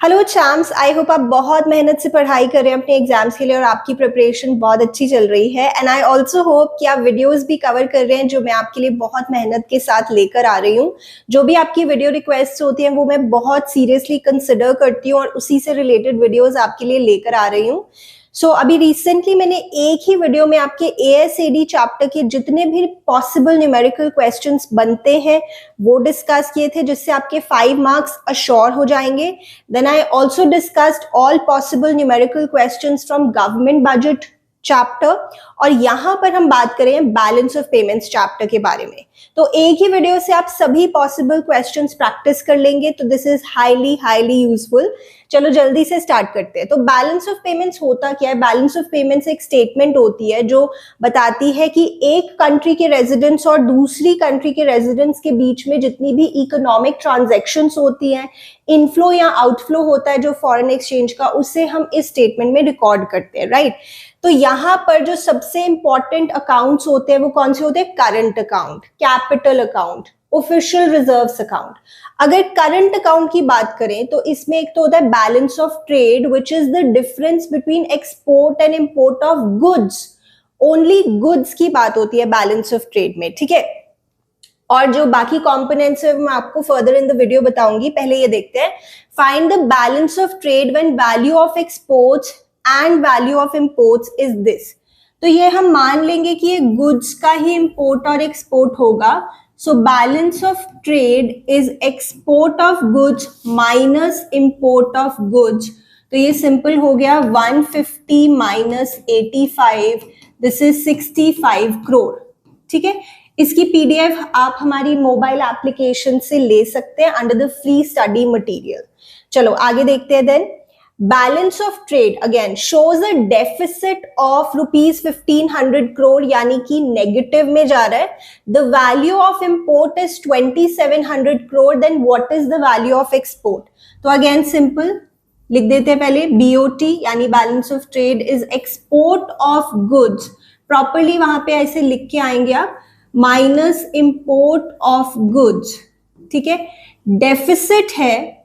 Hello चैम्स, I hope आप बहुत मेहनत से पढ़ाई कर रहे हैं अपने एग्जाम्स के लिए और आपकी प्रिपरेशन बहुत अच्छी चल रही है। एंड आई ऑल्सो होप कि आप वीडियोस भी कवर कर रहे हैं जो मैं आपके लिए बहुत मेहनत के साथ लेकर आ रही हूँ। जो भी आपकी वीडियो रिक्वेस्ट होती है वो मैं बहुत सीरियसली कंसिडर करती हूँ और उसी से रिलेटेड वीडियोज आपके लिए लेकर आ रही हूँ। अभी रिसेंटली मैंने एक ही वीडियो में आपके ASAD चैप्टर के जितने भी पॉसिबल न्यूमेरिकल क्वेश्चंस बनते हैं वो डिस्कस किए थे, जिससे आपके 5 मार्क्स अश्योर हो जाएंगे। Then I also discussed all possible numerical questions from government budget chapter, और यहाँ पर हम बात करें बैलेंस ऑफ पेमेंट्स चैप्टर के बारे में। तो एक ही वीडियो से आप सभी पॉसिबल क्वेश्चंस प्रैक्टिस कर लेंगे, तो दिस इज हाईली यूजफुल। चलो जल्दी से स्टार्ट करते हैं। तो बैलेंस ऑफ पेमेंट्स होता क्या है? बैलेंस ऑफ पेमेंट्स एक स्टेटमेंट होती है जो बताती है कि एक कंट्री के रेजिडेंट्स और दूसरी कंट्री के रेजिडेंट्स के बीच में जितनी भी इकोनॉमिक ट्रांजैक्शंस होती हैं, इनफ्लो या आउटफ्लो होता है जो फॉरेन एक्सचेंज का, उसे हम इस स्टेटमेंट में रिकॉर्ड करते हैं, राइट। तो यहाँ पर जो सबसे इंपॉर्टेंट अकाउंट्स होते हैं वो कौन से होते हैं? Current account, capital account, official reserves account. अगर करंट अकाउंट की बात करें तो इसमें एक तो होता है balance of trade, which is the difference between export and import of goods. Only goods की बात होती है बैलेंस ऑफ ट्रेड में, ठीक है। और जो बाकी कंपोनेंट्स है मैं आपको फर्दर इन द वीडियो बताऊंगी। पहले ये देखते हैं, find the balance of trade when value of exports and value of imports is this. तो ये हम मान लेंगे कि ये गुड्स का ही इंपोर्ट और एक्सपोर्ट होगा। So balance of trade is export of goods minus import of goods. तो ये सिंपल हो गया 150 माइनस 85, दिस इज 65 करोड़, ठीक है। इसकी PDF आप हमारी मोबाइल एप्लीकेशन से ले सकते हैं under the free study material. चलो आगे देखते हैं। Then balance of trade again shows a deficit of ₹1500 crore, यानी कि नेगेटिव में जा रहा है। The value of import is 2700 crore. Then what is the value of export? तो अगेन सिंपल लिख देते हैं पहले, BOT यानी balance of trade is export of goods. Properly वहां पे ऐसे लिख के आएंगे आप, माइनस इंपोर्ट ऑफ गुड्स, ठीक है। डेफिसिट है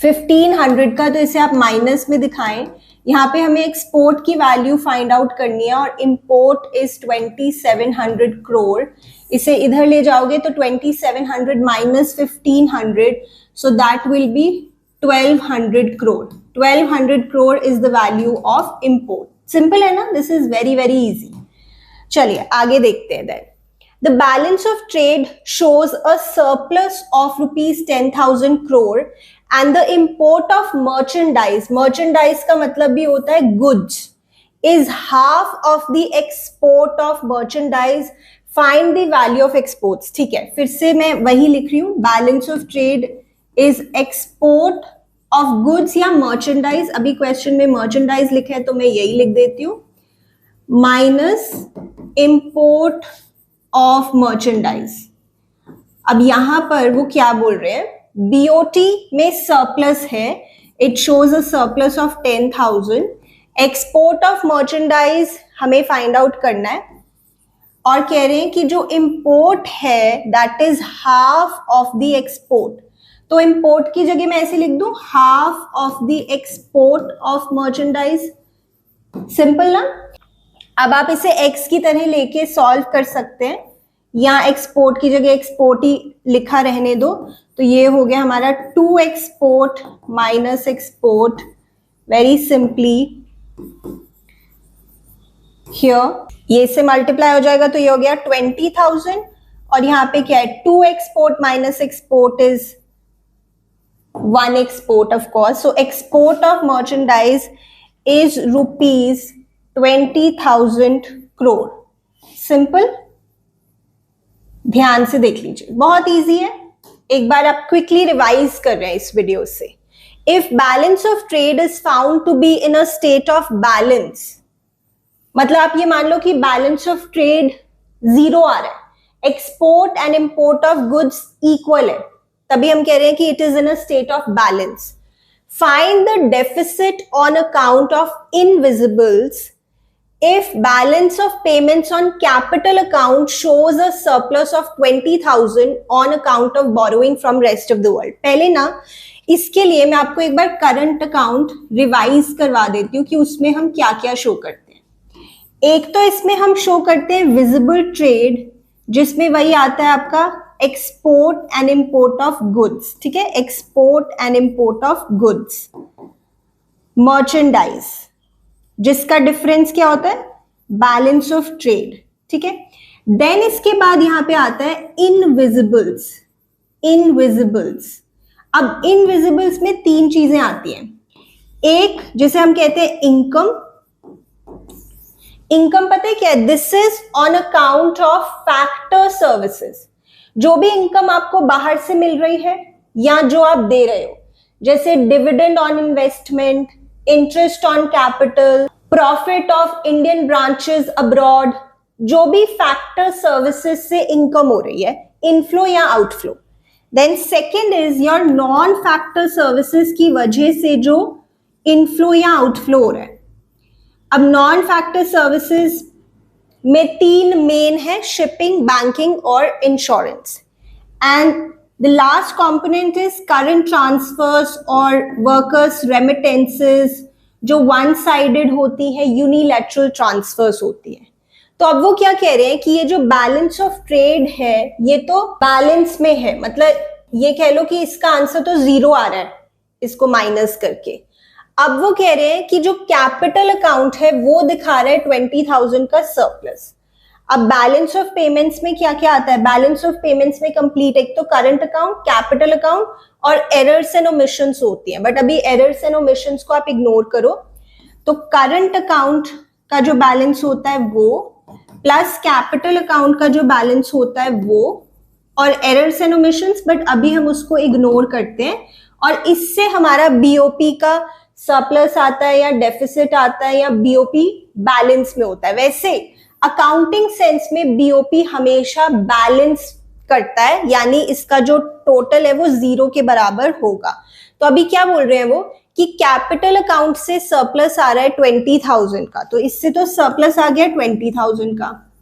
1500 का, तो इसे आप माइनस में दिखाएं। यहाँ पे हमें एक्सपोर्ट की वैल्यू फाइंड आउट करनी है और इंपोर्ट इज 2700 करोड़। इसे इधर ले जाओगे तो 2700 minus 1500, so that will be 1200 crore. 1200 crore is the value of import. Simple है ना? This is very easy. चलिए आगे देखते हैं। Then the balance of trade shows a surplus of ₹10,000 crore and the import of merchandise, merchandise का मतलब भी होता है goods, is half of the export of merchandise. Find the value of exports, ठीक है। फिर से मैं वही लिख रही हूं, balance of trade is export of goods या मर्चेंडाइज। अभी क्वेश्चन में मर्चेंडाइज लिखा है तो मैं यही लिख देती हूं, माइनस इंपोर्ट ऑफ मर्चेंडाइज। अब यहां पर वो क्या बोल रहे हैं, BOT में सरप्लस है, it shows a surplus of 10,000। Export of merchandise हमें फाइंड आउट करना है और कह रहे हैं कि जो इंपोर्ट है that is half of the export. तो इंपोर्ट की जगह मैं ऐसे लिख दूं, half of the export of merchandise. Simple ना? अब आप इसे x की तरह लेके सॉल्व कर सकते हैं, या एक्सपोर्ट की जगह एक्सपोर्ट ही लिखा रहने दो। तो ये हो गया हमारा 2 export minus export, very simply here ये से मल्टीप्लाई हो जाएगा तो ये हो गया 20,000, और यहाँ पे क्या है, 2 export minus export is 1 export of course. So export of merchandise is ₹20,000 crore. Simple, ध्यान से देख लीजिए, बहुत इजी है। एक बार आप क्विकली रिवाइज कर रहे हैं इस वीडियो से। If balance of trade is found to be in a state of balance, मतलब आप ये मान लो कि बैलेंस ऑफ ट्रेड 0 आ रहा है, export and import of goods equal है, तभी हम कह रहे हैं कि it is in a state of balance. Find the deficit on account of invisibles if balance of payments on capital account shows a surplus of 20,000 on account of borrowing from rest of the world। पहले ना इसके लिए मैं आपको एक बार current account revise करवा देती हूँ कि उसमें हम क्या क्या शो करते हैं। एक तो इसमें हम शो करते हैं विजिबल ट्रेड, जिसमें वही आता है आपका export and import of goods, ठीक है, export and import of goods. Merchandise, जिसका डिफरेंस क्या होता है, बैलेंस ऑफ ट्रेड, ठीक है। देन इसके बाद यहां पे आता है इनविजिबल्स। इनविजिबल्स, अब इनविजिबल्स में तीन चीजें आती हैं। एक जिसे हम कहते हैं इनकम। इनकम पता है क्या है, this is on account of factor services. जो भी इनकम आपको बाहर से मिल रही है या जो आप दे रहे हो, जैसे dividend on investment, interest on capital, profit of Indian branches abroad, जो भी फैक्टर सर्विसेज से इनकम हो रही है, इनफ्लो या outflow. Then second is your non factor services की वजह से जो इनफ्लो या आउटफ्लो हो रहा है। अब नॉन फैक्टर सर्विसेज में तीन मेन है, शिपिंग, बैंकिंग और insurance. And the last component is current transfers और वर्कर्स रेमिटेंसेस, जो वन साइडेड होती है, यूनिलैटरल ट्रांसफर्स होती है। तो अब वो क्या कह रहे हैं कि ये जो बैलेंस ऑफ ट्रेड है ये तो बैलेंस में है, मतलब ये कह लो कि इसका आंसर तो जीरो आ रहा है इसको माइनस करके। अब वो कह रहे हैं कि जो कैपिटल अकाउंट है वो दिखा रहा है 20,000 का सरप्लस। अब बैलेंस ऑफ पेमेंट्स में क्या क्या आता है, बैलेंस ऑफ पेमेंट्स में कंप्लीट एक तो करंट अकाउंट, कैपिटल अकाउंट और एरर्स एंड ओमिशंस होती हैं, बट अभी एरर्स एंड ओमिशंस को आप इग्नोर करो। तो करंट अकाउंट का जो बैलेंस होता है वो, प्लस कैपिटल अकाउंट का जो बैलेंस होता है वो, और एरर्स एंड ओमिशंस, बट अभी हम उसको इग्नोर करते हैं। और इससे हमारा बीओपी का सरप्लस आता है या डेफिसिट आता है या बीओपी बैलेंस में होता है। वैसे अकाउंटिंग सेंस में बीओपी हमेशा बैलेंस करता है, यानी इसका जो टोटल है वो जीरो के बराबर होगा। तो अभी क्या बोल रहे हैं वो कि कैपिटल अकाउंट से सरप्लस आ रहा है 20,000 का, तो इससे तो सरप्लस आ गया 20,000 का।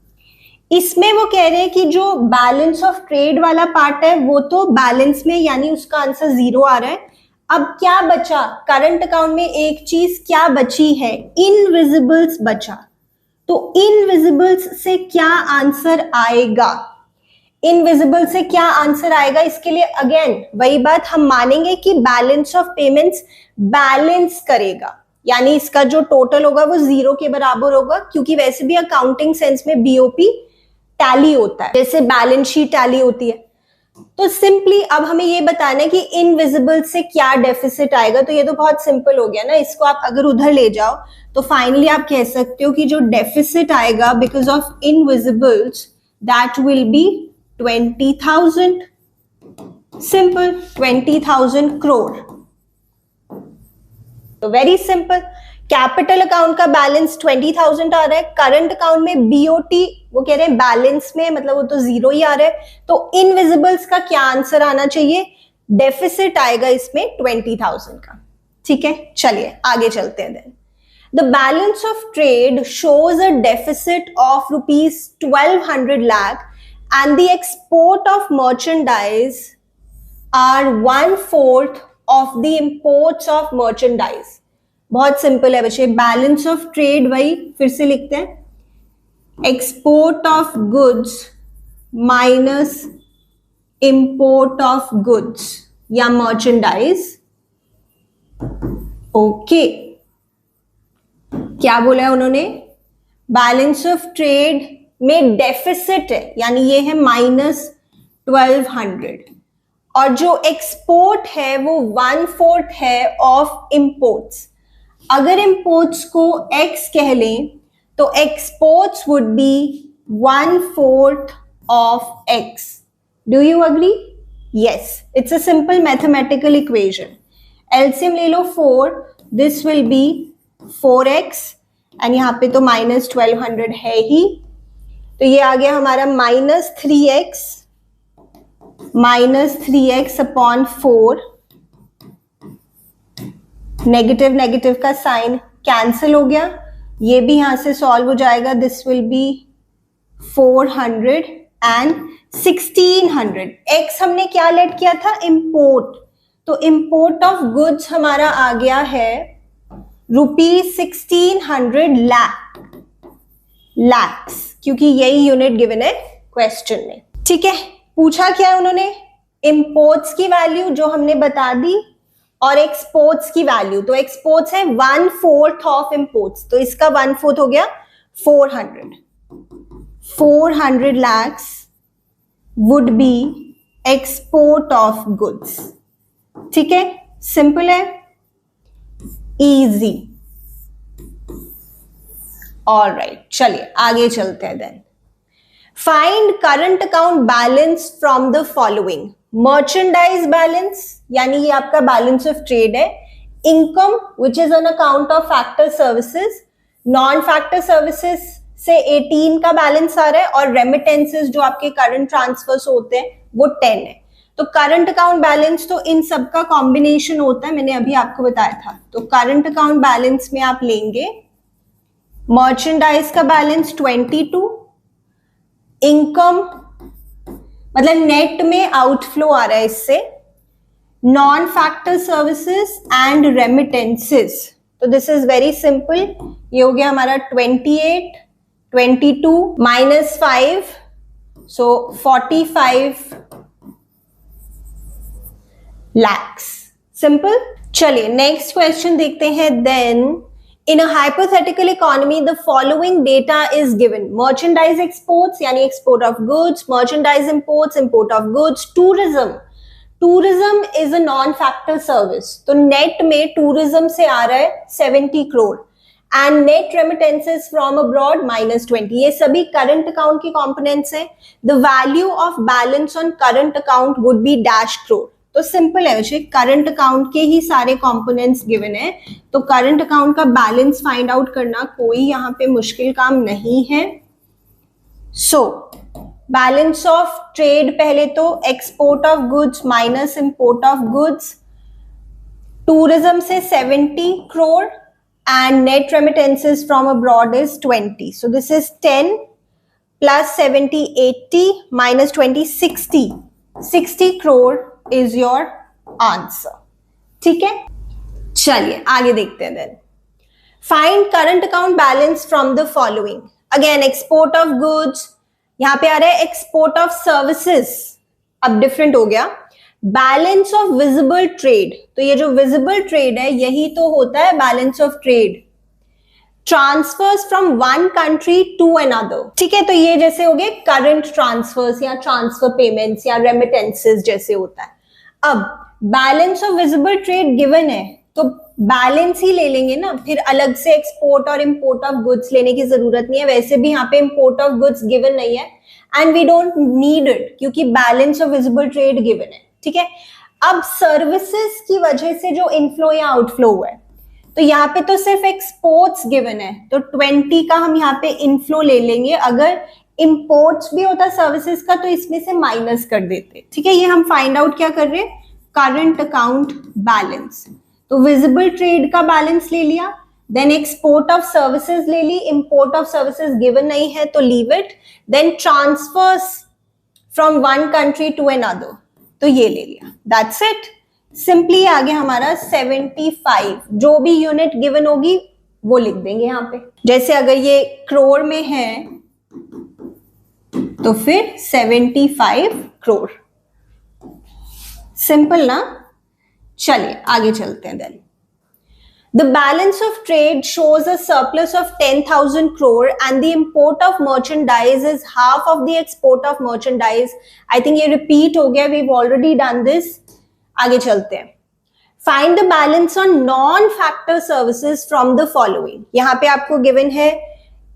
इसमें वो कह रहे हैं कि जो बैलेंस ऑफ ट्रेड वाला पार्ट है वो तो बैलेंस में, यानी उसका आंसर जीरो आ रहा है। अब क्या बचा, करंट अकाउंट में एक चीज क्या बची है, इनविजिबल्स बचा। तो इनविजिबल्स से क्या आंसर आएगा, इनविजिबल से क्या आंसर आएगा, इसके लिए अगेन वही बात, हम मानेंगे कि बैलेंस ऑफ पेमेंट्स बैलेंस करेगा, यानी इसका जो टोटल होगा वो जीरो के बराबर होगा, क्योंकि वैसे भी अकाउंटिंग सेंस में बीओपी टैली होता है, जैसे बैलेंस शीट टैली होती है। तो सिंपली अब हमें ये बताना है कि इनविजिबल से क्या डेफिसिट आएगा। तो ये तो बहुत सिंपल हो गया ना, इसको आप अगर उधर ले जाओ तो फाइनली आप कह सकते हो कि जो डेफिसिट आएगा because of invisibles, that will B 20,000। Simple, 20,000 crore. तो वेरी सिंपल, कैपिटल अकाउंट का बैलेंस 20,000 आ रहा है, करंट अकाउंट में बीओटी वो कह रहे हैं बैलेंस में, मतलब वो तो जीरो ही आ रहा है। तो इनविजिबल्स का क्या आंसर आना चाहिए, डेफिसिट आएगा इसमें 20,000 का। ठीक है, चलिए आगे चलते हैं। Then the balance of trade shows a deficit of ₹1,200 lakh and the export of merchandise are 1/4 of the imports of merchandise। बहुत सिंपल है बच्चे, बैलेंस ऑफ ट्रेड वही फिर से लिखते हैं, export of goods minus import of goods या merchandise. Okay, क्या बोला है उन्होंने, बैलेंस ऑफ ट्रेड में डेफिसिट है, यानी ये है -1200, और जो एक्सपोर्ट है वो 1/4 है ऑफ इंपोर्ट्स। अगर इंपोर्ट्स को x कह लें तो exports would be 1/4 of x। Do you agree? Yes, it's a simple mathematical equation. LCM ले लो 4, this will be 4x, and यहाँ पे तो -1200 है ही, तो ये आ गया हमारा -3x अपॉन 4। नेगेटिव नेगेटिव का साइन कैंसिल हो गया, ये भी यहां से सॉल्व हो जाएगा, this will be 400 and 1600। X हमने क्या लेट किया था, इंपोर्ट, तो इंपोर्ट ऑफ गुड्स हमारा आ गया है ₹1600 lakhs, क्योंकि यही यूनिट गिवन है क्वेश्चन में। ठीक है, पूछा क्या है उन्होंने, इंपोर्ट्स की वैल्यू जो हमने बता दी और एक्सपोर्ट्स की वैल्यू। तो एक्सपोर्ट्स है 1/4 ऑफ इंपोर्ट्स, तो इसका 1/4 हो गया 400 lakhs would be export of goods. ठीक है, सिंपल है, इजी। ऑलराइट, चलिए आगे चलते हैं। Then find current account balance from the following. Merchandise balance, यानी ये आपका बैलेंस ऑफ ट्रेड है। Income which is on account of factor services, non factor services से 18 का बैलेंस आ रहा है, और रेमिटेंसेस जो आपके करंट ट्रांसफर्स होते हैं वो 10 है। तो करंट अकाउंट बैलेंस तो इन सब का कॉम्बिनेशन होता है, मैंने अभी आपको बताया था। तो करंट अकाउंट बैलेंस में आप लेंगे मर्चेंडाइज का बैलेंस 22, इनकम मतलब नेट में आउटफ्लो आ रहा है इससे, non factor services and remittances. तो दिस इज वेरी सिंपल, ये हो गया हमारा 28, 22 -5, सो 45 lakhs। सिंपल। चलिए नेक्स्ट क्वेश्चन देखते हैं। Then in a hypothetical economy the following data is given. Merchandise exports यानी export of goods, merchandise imports import of goods, tourism, tourism is a non factor service, तो net में tourism से आ रहा है 70 crore, and net remittances from abroad -20। ये सभी current account के components हैं। The value of balance on current account would be dash crore. तो सिंपल है वैसे, करंट अकाउंट के ही सारे कंपोनेंट्स गिवन है, तो करंट अकाउंट का बैलेंस फाइंड आउट करना कोई यहाँ पे मुश्किल काम नहीं है। सो बैलेंस ऑफ ट्रेड पहले तो export of goods minus import of goods, tourism से 70 crore and net remittances from abroad is 20. So this is 10 plus 70, 80 minus 20, 60. 60 crore is your answer. ठीक है, चलिए आगे देखते हैं। Then find current account balance from the following. Again export of goods, यहाँ पे आ रहा है export of services, अब different हो गया। बैलेंस ऑफ विजिबल ट्रेड, तो ये जो विजिबल ट्रेड है यही तो होता है balance of trade. Transfers from one country to another, ठीक है, तो ये जैसे हो गए करंट ट्रांसफर्स या ट्रांसफर पेमेंट्स या रेमिटेंसेस जैसे होता है। अब balance of visible trade given है तो बैलेंस ही ले लेंगे ना, फिर अलग से एक्सपोर्ट और इंपोर्ट ऑफ गुड्स लेने की जरूरत नहीं है। वैसे भी यहाँ पे इंपोर्ट ऑफ गुड्स गिवन नहीं है and we don't need it, क्योंकि balance of visible trade given है। ठीक है, अब सर्विसेज की वजह से जो इनफ्लो या आउटफ्लो हुआ है, तो यहाँ पे तो सिर्फ एक्सपोर्ट्स गिवन है, तो 20 का हम यहाँ पे इनफ्लो ले लेंगे। अगर इंपोर्ट्स भी होता सर्विसेज का तो इसमें से माइनस कर देते। ठीक है, ये हम फाइंड आउट क्या कर रहे हैं, करंट अकाउंट बैलेंस। तो विजिबल ट्रेड का बैलेंस ले लिया, देन एक्सपोर्ट ऑफ सर्विसेज ले ली, इंपोर्ट ऑफ सर्विसेज गिवन नहीं है तो leave it, then transfers from one country to another, तो ये ले लिया। दैट्स इट, सिंपली आगे हमारा 75, जो भी यूनिट गिवन होगी वो लिख देंगे यहाँ पे। जैसे अगर ये करोड़ में है तो फिर 75 करोड़, सिंपल ना। चलिए आगे चलते हैं। Then the balance of trade shows a surplus of 10,000 crore and the import of merchandise is half of the export of merchandise. I think ये repeat हो गया, we've already done this. आगे चलते हैं। Find the balance on non-factor services from the following. यहाँ पे आपको given है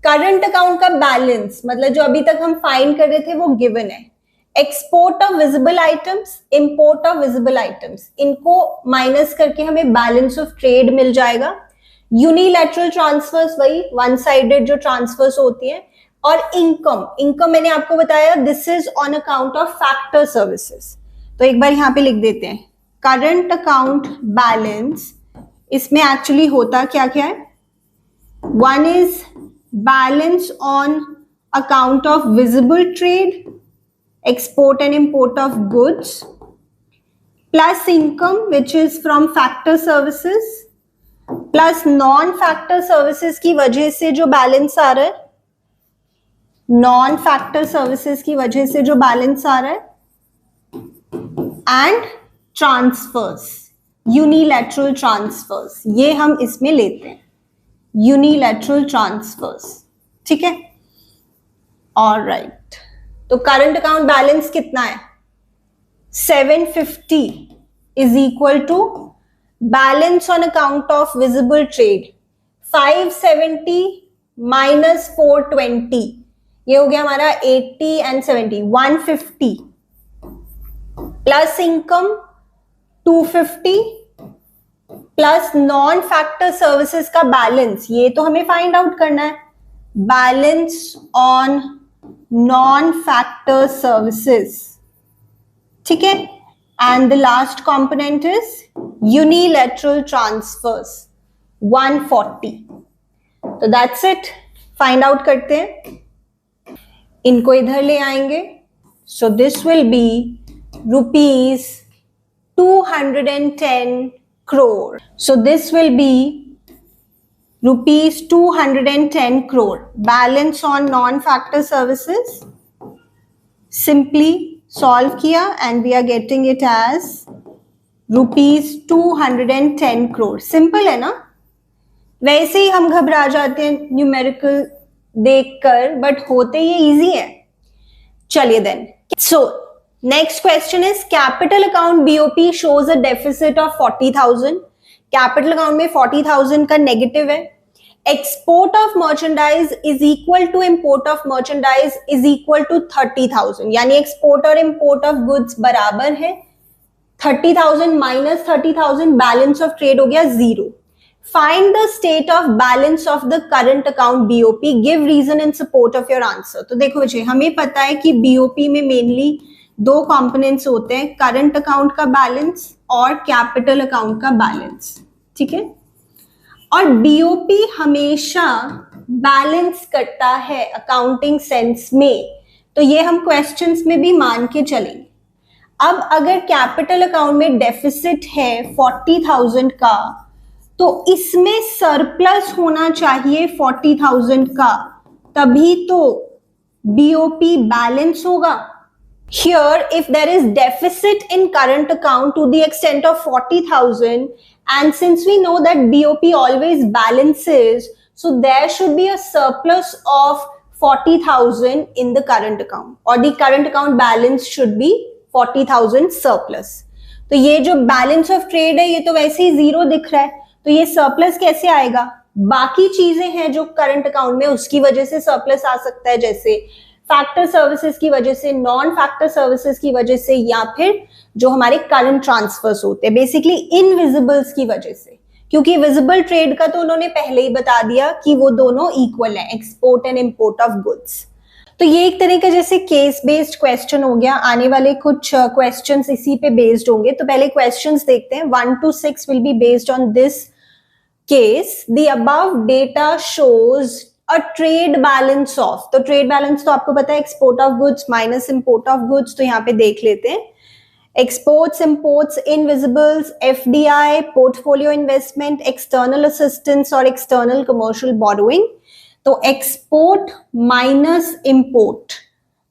current account का balance, मतलब जो अभी तक हम find कर रहे थे वो given है। Export of visible items, import of visible items, इनको माइनस करके हमें बैलेंस ऑफ ट्रेड मिल जाएगा। यूनिलैटरल ट्रांसफर्स, वही वन साइडेड जो ट्रांसफर्स होती है, और इनकम, इनकम मैंने आपको बताया this is on account of factor services. तो एक बार यहाँ पे लिख देते हैं करंट अकाउंट बैलेंस, इसमें एक्चुअली होता क्या क्या है, one is balance on account of visible trade, export and import of goods, plus income which is from factor services plus non factor services की वजह से जो बैलेंस आ रहा है, नॉन फैक्टर सर्विसेज की वजह से जो बैलेंस आ रहा है, एंड ट्रांसफर्स, यूनिलैटरल ट्रांसफर्स, ये हम इसमें लेते हैं, यूनिलैटरल ट्रांसफर्स, ठीक है। ऑलराइट, तो करंट अकाउंट बैलेंस कितना है, 750 is equal to balance on account of visible trade 570 minus 420, ये हो गया हमारा 80 and 70, 150 plus income 250 plus non factor services का बैलेंस, ये तो हमें फाइंड आउट करना है, balance on non factor services, ठीक है। And the last component is unilateral transfers 140। तो दैट्स इट, फाइंड आउट करते हैं, इनको इधर ले आएंगे। So this will be rupees 210 crore. So this will be rupees 210 crore. Balance on non-factor services. Simply solve किया and we are getting it as rupees 210 crore. Simple है ना? वैसे ही हम घबरा जाते हैं न्यूमेरिकल देखकर, बट होते ये इजी है। चलिए then, so next question is capital account BOP shows a deficit of 40,000. Capital account में 40,000 का नेगेटिव है। Export of merchandise is equal to import of merchandise is equal to 30,000, यानी एक्सपोर्ट और इंपोर्ट ऑफ गुड्स बराबर है। 30,000 minus 30,000, balance of trade हो गया 0। Find the state of balance of the current account BOP, give reason in support of your answer. तो देखो बच्चे, हमें पता है कि बीओपी में मेनली दो कंपोनेंट्स होते हैं, करंट अकाउंट का बैलेंस और कैपिटल अकाउंट का बैलेंस, ठीक है। और बीओपी हमेशा बैलेंस करता है अकाउंटिंग सेंस में, तो ये हम क्वेश्चंस में भी मान के चलेंगे। अब अगर कैपिटल अकाउंट में डेफिसिट है 40,000 का, तो इसमें सरप्लस होना चाहिए 40,000 का, तभी तो बीओपी बैलेंस होगा। Here, if there is deficit in current account to the extent of 40,000, and since we know that BOP always balances, so there should be a surplus of 40,000 in the current account, or the current account balance should be 40,000 surplus. तो ये जो balance of trade है ये तो वैसे ही zero दिख रहा है, तो ये सरप्लस कैसे आएगा? बाकी चीजें हैं जो करंट अकाउंट में, उसकी वजह से सरप्लस आ सकता है, जैसे फैक्टर सर्विसेज की वजह से, नॉन फैक्टर सर्विसेज की वजह से, या फिर जो हमारे करंट ट्रांसफर्स होते हैं, बेसिकली इनविजिबल्स की वजह से, क्योंकि विजिबल ट्रेड का तो उन्होंने पहले ही बता दिया कि वो दोनों इक्वल है, export and import of goods. तो ये एक तरह का जैसे केस बेस्ड क्वेश्चन हो गया। आने वाले कुछ क्वेश्चंस इसी पे बेस्ड होंगे, तो पहले क्वेश्चंस देखते हैं। 1 to 6 will be based on this case. The above data shows a trade balance of, तो ट्रेड बैलेंस तो आपको पता है export of goods minus import of goods, तो यहाँ पे देख लेते हैं। Exports, imports, invisibles, FDI, portfolio investment, external assistance और एक्सटर्नल कमर्शियल बोरोइंग। तो export minus import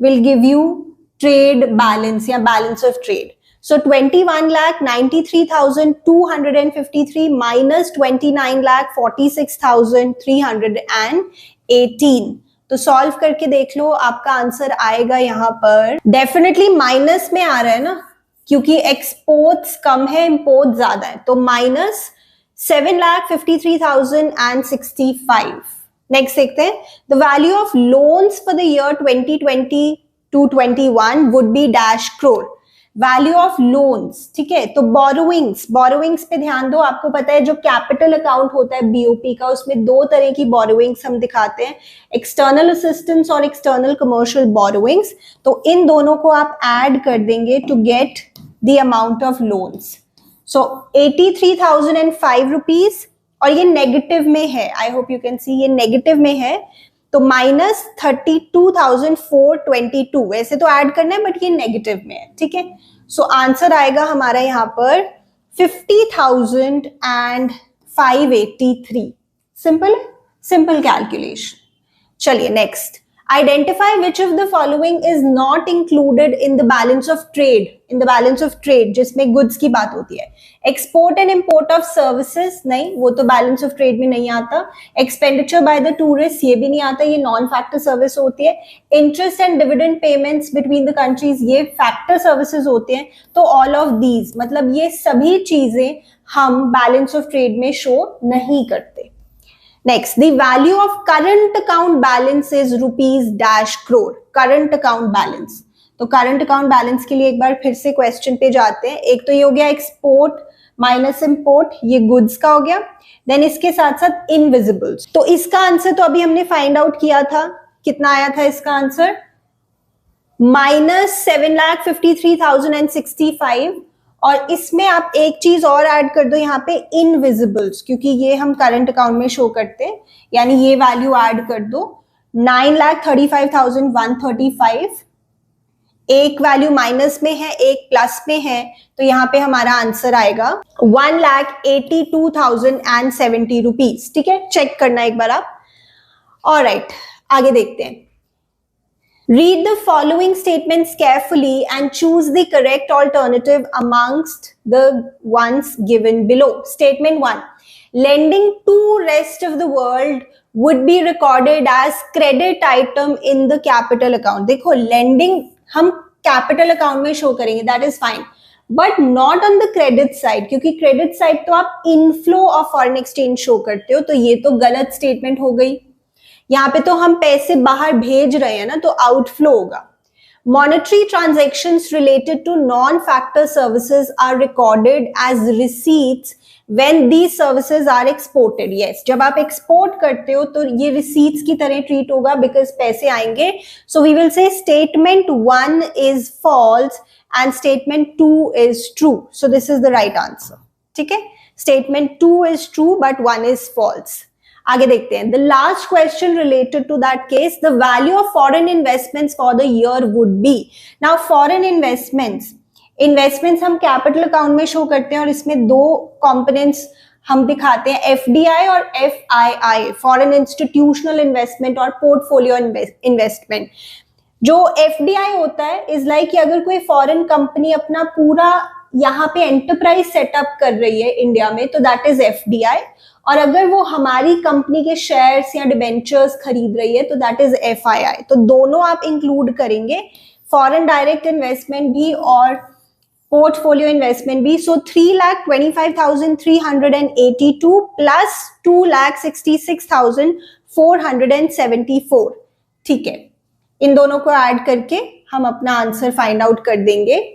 will give you trade balance या balance of trade. So 21,93,253 minus 29,46,318। तो सॉल्व करके देख लो, आपका आंसर आएगा यहाँ पर डेफिनेटली माइनस में आ रहा है ना, क्योंकि एक्सपोर्ट्स कम है, इंपोर्ट ज्यादा है, तो माइनस 7,53,065। नेक्स्ट देखते हैं। The value of loans for the year 2020 to 21 would be dash crore. Value of loans, ठीक है। तो बोरोइंग्स, बोरोइंग्स पे ध्यान दो। आपको पता है जो कैपिटल अकाउंट होता है बीओपी का, उसमें दो तरह की बोरोइंग्स हम दिखाते हैं, एक्सटर्नल असिस्टेंस और एक्सटर्नल कमर्शियल बोरोइंग्स। तो इन दोनों को आप ऐड कर देंगे to get the amount of loans. So 83,005 rupees, और ये नेगेटिव में है, I hope you can see, ये नेगेटिव में है, तो माइनस 32,422। वैसे तो ऐड करना है बट ये नेगेटिव में है, ठीक है। सो आंसर आएगा हमारा यहाँ पर 50,583। सिंपल है, सिंपल कैलकुलेशन। चलिए next, identify which of the following is not included in the balance of trade. In the balance of trade जिसमें गुड्स की बात होती है। Export and import of services, नहीं, वो तो बैलेंस ऑफ ट्रेड में नहीं आता। एक्सपेंडिचर बाय द टूरिस्ट, ये भी नहीं आता, ये नॉन फैक्टर सर्विस होती है। Interest and dividend payments between the countries, ये फैक्टर सर्विसेज होते हैं। तो ऑल ऑफ दीज, मतलब ये सभी चीजें हम बैलेंस ऑफ ट्रेड में शो नहीं करते। Next, the value of current account balance is rupees dash crore. Current account balance. तो current account balance के लिए एक बार फिर से क्वेश्चन पे जाते हैं। एक तो ये हो गया एक्सपोर्ट माइनस इंपोर्ट, ये गुड्स का हो गया। देन इसके साथ साथ इनविजिबल्स। तो इसका आंसर तो अभी हमने फाइंड आउट किया था, कितना आया था इसका आंसर? -7,53,065। और इसमें आप एक चीज और ऐड कर दो यहाँ पे, इनविजिबल्स, क्योंकि ये हम करंट अकाउंट में शो करते हैं, यानी ये वैल्यू ऐड कर दो 9,35,135। एक वैल्यू माइनस में है, एक प्लस में है, तो यहाँ पे हमारा आंसर आएगा 1,82,070 रुपीज। ठीक है, चेक करना एक बार आप। ऑलराइट, आगे देखते हैं। Read the following statements carefully and choose the correct alternative amongst the ones given below. Statement 1. Lending to rest of the world would be recorded as credit item in the capital account. देखो, lending हम capital account में show करेंगे, that is fine. But not on the credit side, क्योंकि credit side तो आप inflow of foreign exchange show करते हो, तो ये तो गलत statement हो गई। यहाँ पे तो हम पैसे बाहर भेज रहे हैं ना, तो आउटफ्लो होगा। Monetary transactions related to non-factor services are recorded as receipts when these services are exported. Yes, जब आप export करते हो तो ये receipts की तरह treat होगा because पैसे आएंगे। So we will say statement 1 is false and statement 2 is true. So this is the right answer. ठीक है, statement 2 is true but 1 is false. आगे देखते हैं। The last question related to that case, the value of foreign investments for the year would be. Now foreign investments हम capital account में show करते हैं और इसमें दो कंपोनेंट्स हम दिखाते हैं, FDI और FII, फॉरेन इंस्टीट्यूशनल इन्वेस्टमेंट और पोर्टफोलियो इन्वेस्टमेंट। जो FDI होता है इज लाइक कि अगर कोई फॉरेन कंपनी अपना पूरा यहाँ पे एंटरप्राइज सेटअप कर रही है इंडिया में, तो दैट इज FDI। और अगर वो हमारी कंपनी के शेयर्स या डिबेंचर्स खरीद रही है तो दैट इज FII। तो दोनों आप इंक्लूड करेंगे, फॉरेन डायरेक्ट इन्वेस्टमेंट भी और पोर्टफोलियो इन्वेस्टमेंट भी। सो 3,25,382 प्लस 2,66,474। ठीक है, इन दोनों को ऐड करके हम अपना आंसर फाइंड आउट कर देंगे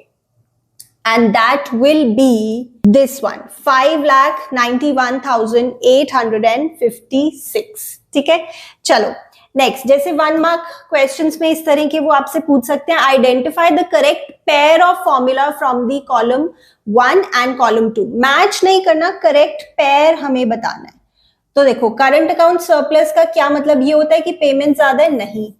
and that will be this one, 5,91,856। ठीक है, चलो नेक्स्ट। जैसे 1 मार्क क्वेश्चंस में इस तरह के वो आपसे पूछ सकते हैं, identify the correct pair of formula from the column 1 and column 2। Match नहीं करना, करेक्ट पेयर हमें बताना है। तो देखो, करंट अकाउंट सरप्लस का क्या मतलब? ये होता है कि पेमेंट ज्यादा है? नहीं।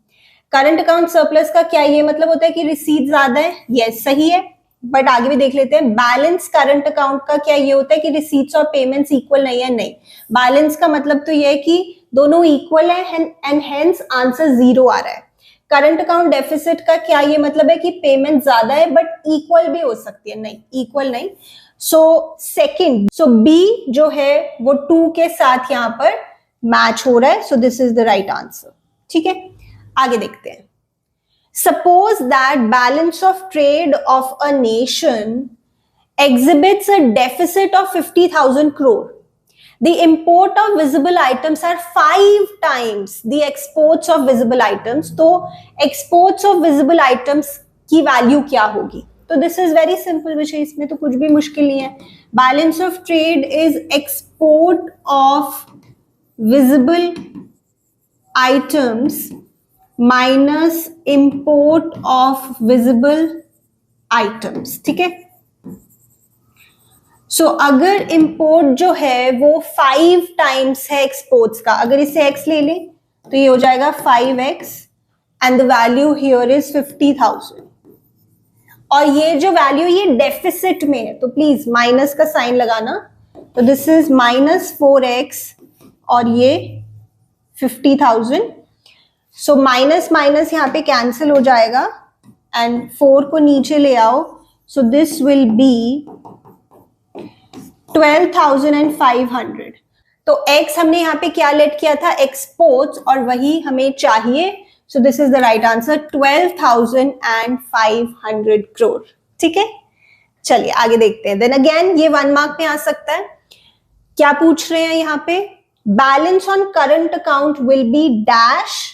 करंट अकाउंट सरप्लस का क्या ये मतलब होता है कि रिसीट ज्यादा है? यस, सही है, बट आगे भी देख लेते हैं। बैलेंस करंट अकाउंट का क्या ये होता है कि रिसीट्स और पेमेंट्स इक्वल नहीं है? नहीं। बैलेंस का मतलब तो ये है कि दोनों इक्वल है एंड हेंस आंसर 0 आ रहा है। करंट अकाउंट डेफिसिट का क्या ये मतलब है कि पेमेंट ज्यादा है बट इक्वल भी हो सकती है? नहीं, इक्वल नहीं। सो सेकंड, सो बी जो है वो 2 के साथ यहां पर मैच हो रहा है। So this is the right answer. ठीक है, आगे देखते हैं। Suppose that balance of trade of a nation exhibits a deficit of 50,000 crore. The import of visible items are 5 times the exports of visible items. तो exports of visible items की value क्या होगी? तो this is very simple विषय, इसमें तो कुछ भी मुश्किल नहीं है। Balance of trade is export of visible items minus import of visible items. ठीक है, सो अगर इंपोर्ट जो है वो 5 टाइम्स है एक्सपोर्ट्स का, अगर इसे x ले लें तो ये हो जाएगा 5x and the value here is 50,000। और ये जो वैल्यू ये डेफिसिट में है, तो प्लीज माइनस का साइन लगाना। तो दिस इज -4x और ये 50,000। सो माइनस माइनस यहाँ पे कैंसिल हो जाएगा एंड 4 को नीचे ले आओ। So this will be 12,500। तो x हमने यहाँ पे क्या लेट किया था, एक्सपोर्ट्स, और वही हमें चाहिए। So this is the right answer, 12,500 crore. ठीक है, चलिए आगे देखते हैं। देन अगेन ये 1 मार्क में आ सकता है। क्या पूछ रहे हैं यहाँ पे, balance on current account will be dash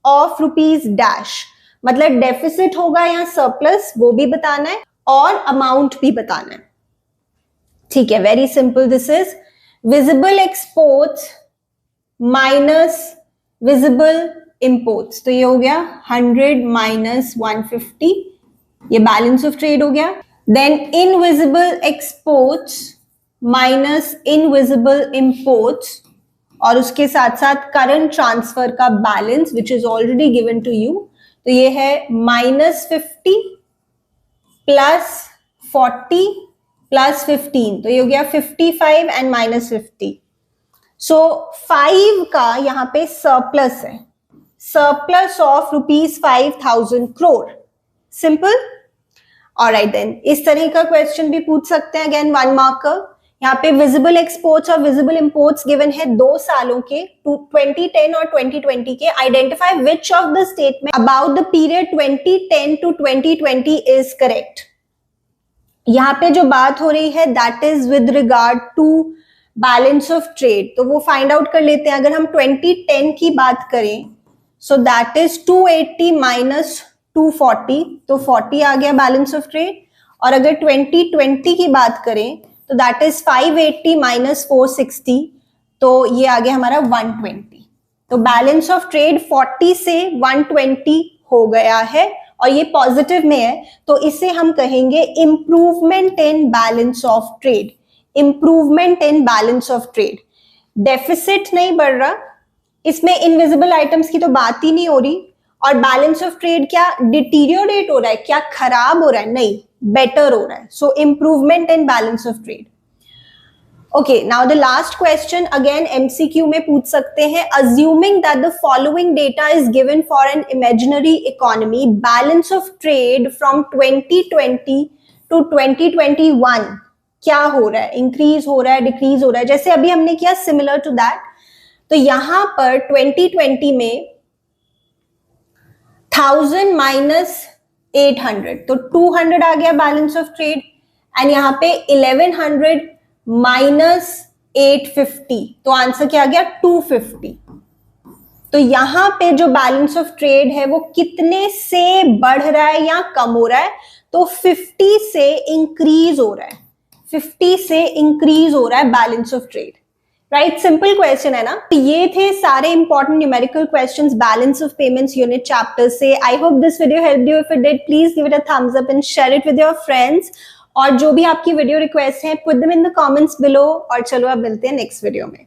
of rupees dash, मतलब डेफिसिट होगा या सरप्लस वो भी बताना है और अमाउंट भी बताना है। ठीक है, very simple. This is visible exports minus visible imports. तो ये हो गया 100 माइनस 150, ये बैलेंस ऑफ ट्रेड हो गया। Then invisible exports minus invisible imports, और उसके साथ साथ करंट ट्रांसफर का balance which is already given to you. तो ये है -50 प्लस 40 प्लस 15, तो ये हो गया 55 एंड -50। सो 5 का यहाँ पे सरप्लस है, surplus of ₹5,000 crore. Simple. Alright then, इस तरह का क्वेश्चन भी पूछ सकते हैं अगेन 1 मार्क का। यहाँ पे विजिबल एक्सपोर्ट्स और विजिबल इंपोर्ट्स गिवन है 2 सालों के, 2010 और 2020 के। Identify which of the statement about the period 2010 to 2020 is correct. यहाँ पे जो बात हो रही है that is with regard to balance of trade, तो वो फाइंड आउट कर लेते हैं। अगर हम 2010 की बात करें, सो दैट इज 280 माइनस 240, तो 40 आ गया बैलेंस ऑफ ट्रेड। और अगर 2020 की बात करें तो दैट इज 580 माइनस 460, तो ये आ गया हमारा 120। तो बैलेंस ऑफ ट्रेड 40 से 120 हो गया है और ये पॉजिटिव में है, तो इसे हम कहेंगे improvement in balance of trade. Improvement in balance of trade, deficit नहीं बढ़ रहा, इसमें इनविजिबल आइटम्स की तो बात ही नहीं हो रही। और बैलेंस ऑफ ट्रेड क्या डिटीरियोरेट हो रहा है, क्या खराब हो रहा है, नहीं, बेटर हो रहा है। So improvement in balance of trade. Okay, now the last question again MCQ में पूछ सकते हैं। Assuming that the following data is given for an imaginary economy, balance of trade from 2020 to 2021 क्या हो रहा है, इंक्रीज हो रहा है, डिक्रीज हो रहा है, जैसे अभी हमने किया सिमिलर टू दैट। तो यहां पर 2020 में 1000 माइनस 800, तो 200 आ गया बैलेंस ऑफ ट्रेड। एंड यहाँ पे 1100 माइनस 850, तो आंसर क्या आ गया 250। तो यहां पे जो बैलेंस ऑफ ट्रेड है वो कितने से बढ़ रहा है या कम हो रहा है, तो 50 से इंक्रीज हो रहा है, 50 से इंक्रीज हो रहा है balance of trade. Right, simple question है ना। तो ये थे सारे important numerical questions balance of payments unit chapter से। I hope this video helped you. If it did, please give it a thumbs up and share it with your friends. और जो भी आपकी वीडियो रिक्वेस्ट है, put them in the comments below. और चलो अब मिलते हैं नेक्स्ट वीडियो में।